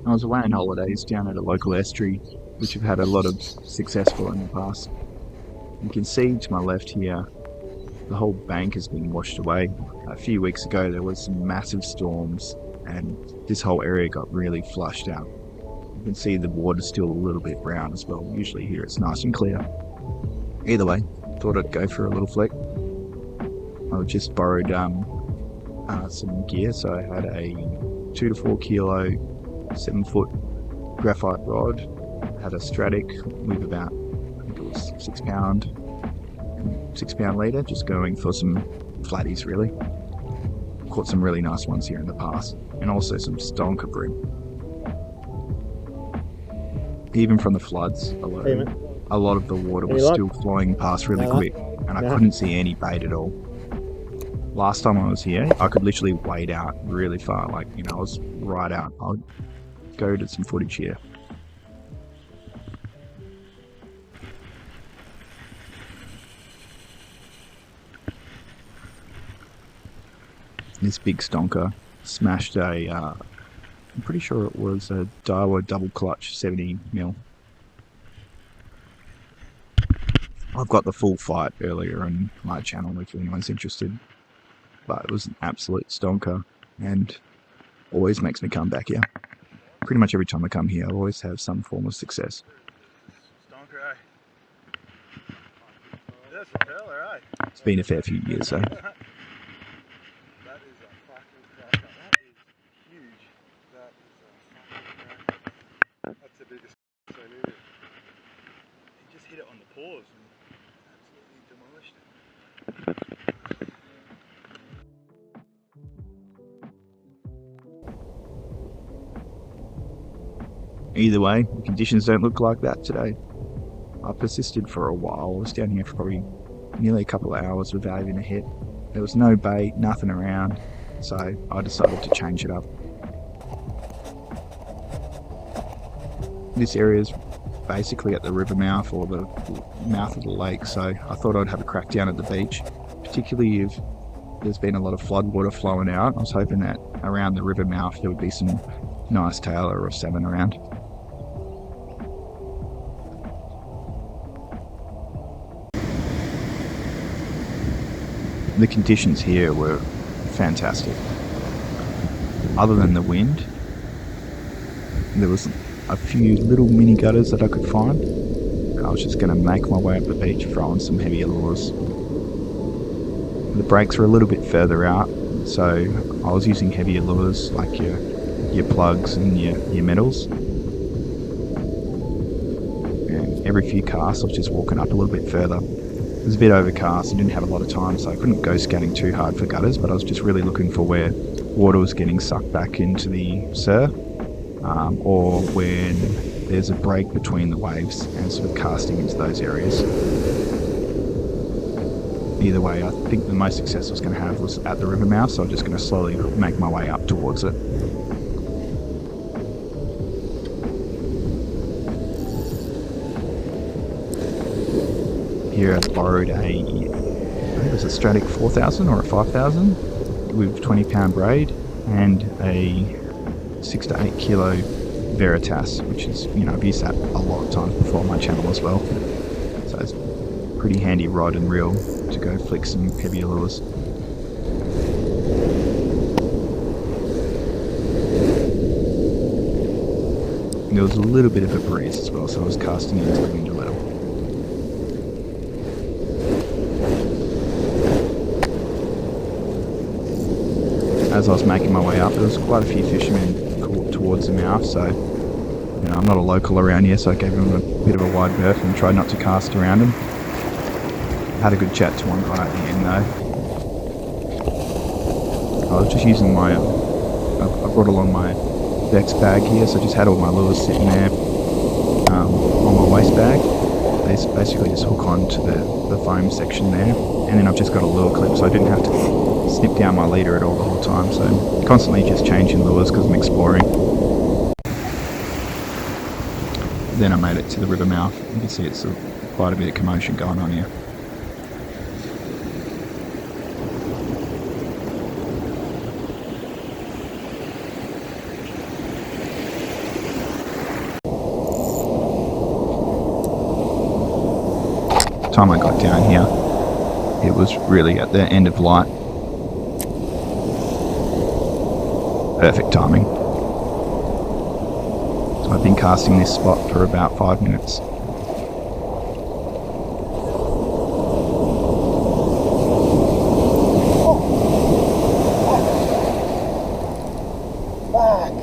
I was away on holidays down at a local estuary, which have had a lot of successful in the past. You can see to my left here, the whole bank has been washed away. A few weeks ago, there was some massive storms, and this whole area got really flushed out. You can see the water's still a little bit brown as well. Usually here it's nice and clear. Either way, thought I'd go for a little flick. I just borrowed some gear, so I had a 2 to 4 kilo 7 foot graphite rod, had a Stratic with about, I think it was 6 pound leader, just going for some flatties really. Caught some really nice ones here in the past, and also some stonker bream. Even from the floods alone, a lot of the water was still flowing past really quick, and I couldn't see any bait at all. Last time I was here, I could literally wade out really far, I was right out. I'll go to some footage here. This big stonker smashed I'm pretty sure it was a Daiwa double clutch 70mm. I've got the full fight earlier on my channel if anyone's interested. But it was an absolute stonker, and always makes me come back here. Pretty much every time I come here, I always have some form of success. Stonker, eh? That's a pearler, eh? It's been a fair few years, so. That is a fucking cracker. That is huge. That is a fucking cracker. That's the biggest I've seen in it. He just hit it on the paws and absolutely demolished it. Either way, the conditions don't look like that today. I persisted for a while. I was down here for probably nearly a couple of hours without even a hit. There was no bait, nothing around, so I decided to change it up. This area is basically at the river mouth or the mouth of the lake, so I thought I'd have a crack down at the beach, particularly if there's been a lot of flood water flowing out. I was hoping that around the river mouth there would be some nice tailor or salmon around. The conditions here were fantastic. Other than the wind, there was a few little mini gutters that I could find. I was just going to make my way up the beach throwing some heavier lures. The breaks were a little bit further out, so I was using heavier lures like your plugs and your metals. And every few casts I was just walking up a little bit further. It was a bit overcast, I didn't have a lot of time, so I couldn't go scanning too hard for gutters, but I was just really looking for where water was getting sucked back into the surf, or when there's a break between the waves and sort of casting into those areas. Either way, I think the most success I was going to have was at the river mouth, so I'm just going to slowly make my way up towards it. Here I borrowed I think it was a Stratic 4000 or a 5000 with 20 pound braid and a 6 to 8 kilo Veritas, which is, I've used that a lot of times before on my channel as well. So it's a pretty handy rod and reel to go flick some heavier lures. And there was a little bit of a breeze as well, so I was casting into the wind a little. As I was making my way up, there was quite a few fishermen towards the mouth, so I'm not a local around here, so I gave them a bit of a wide berth and tried not to cast around them. Had a good chat to one guy at the end though. I was just using I brought along my Vex bag here, so I just had all my lures sitting there on my waist bag. They basically just hook on to the foam section there, and then I've just got a lure clip, so I didn't have to snip down my leader at all the whole time, so constantly just changing lures because I'm exploring. Then I made it to the river mouth. You can see it's quite a bit of commotion going on here. time I got down here, it was really at the end of light. Perfect timing. So I've been casting this spot for about 5 minutes. Fuck!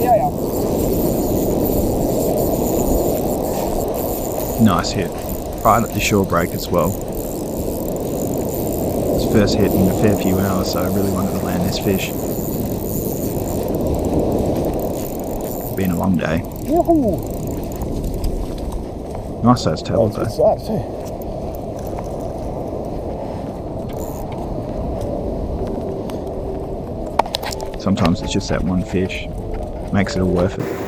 Yeah. Nice hit. Right at the shore break as well. It's first hit in a fair few hours, so I really wanted to land this fish. It's been a long day. Yoo-hoo! Nice size tail That's though. good size too. Sometimes it's just that one fish. Makes it all worth it.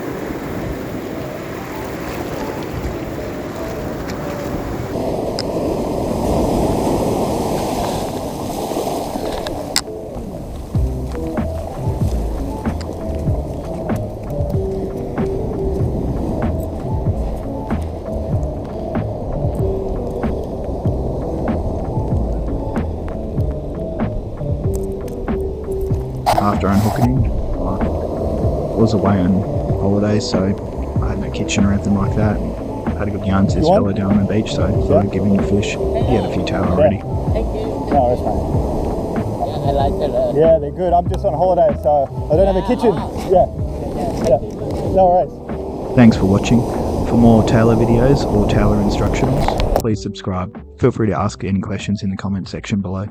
After unhooking, I was away on holidays, so I had no kitchen or anything like that. I had a good yarn to this fella down on the beach, so I thought I'd give him a fish. He had a few tail already. Thank you. No, that's fine. Yeah, I like it. Yeah, they're good. I'm just on holiday, so I don't have a kitchen. Yeah. No worries. Thanks for watching. For more tailor videos or tailor instructionals, please subscribe. Feel free to ask any questions in the comment section below.